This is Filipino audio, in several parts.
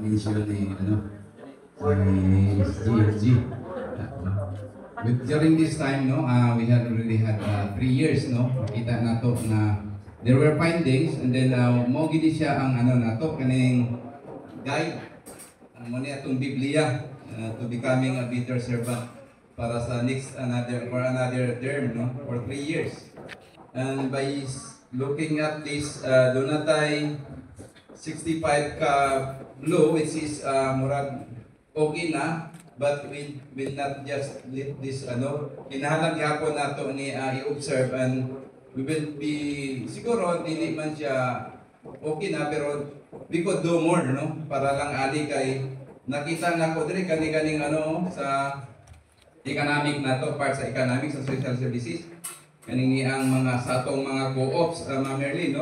mission ni GFG. But during this time, we had already had 3 years, Kita na to na there were findings, and then mo gid siya ang nato kaning guide mo ni atong Biblia to becoming a bitter servant para sa another term, for 3 years. And by looking at this, doon natay 65 ka law, which is murag okay na, but we will not just let this kinahanglan gyapon nato ni i-observe, and we will be siguro dili man siya okay na, pero we could do more, para lang ali kay nakita na ko diri kaning sa economic nato, part sa economics sa social services kaning ang mga sa atong mga co-ops, Ma'am Merly,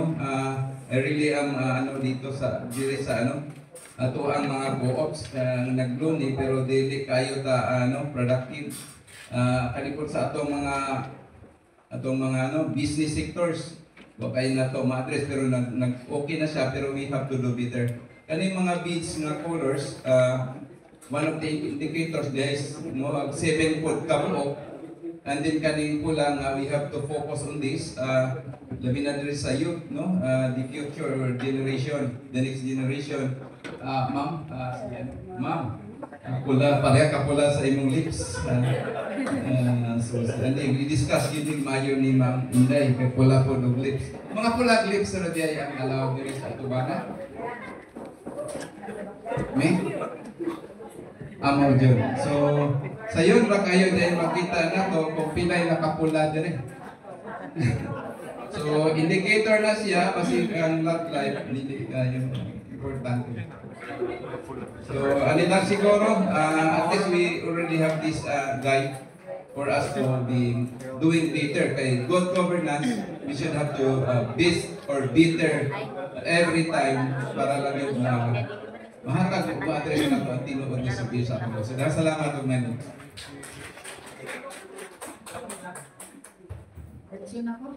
I really am dito sa dire sa ato ang mga co-ops nag-loan pero dili kayo ta productive kalipod sa atong mga business sectors wa kay na to ma-address, pero nag okay na siya, pero we have to do better. Kaning mga beads nga colors, one of the indicators there is 7 foot come. And then kaning pula nga we have to focus on this, labi na diri sa youth, the future generation, the next generation. Ma'am, pula, pareha ka pula sa imong lips. So, i-discuss yun mayo ni Ma'am Inday, kay pula po ng lips. Mga pula lips na diya ang allow diri sa atubana. May? Amo dyan. So, sayon ra kayo dahil makita na to kung pilay nakapula din. So, indicator na siya kasi ang love life hindi yung importante. So, alin lang siguro, at least we already have this guide for us to be doing better. Kay good governance, we should have to best or better every time para lang yung mahatag o ma-address na ito ang tinuod niya sa biyo sa akin. So, salamat po, man. Sino ako?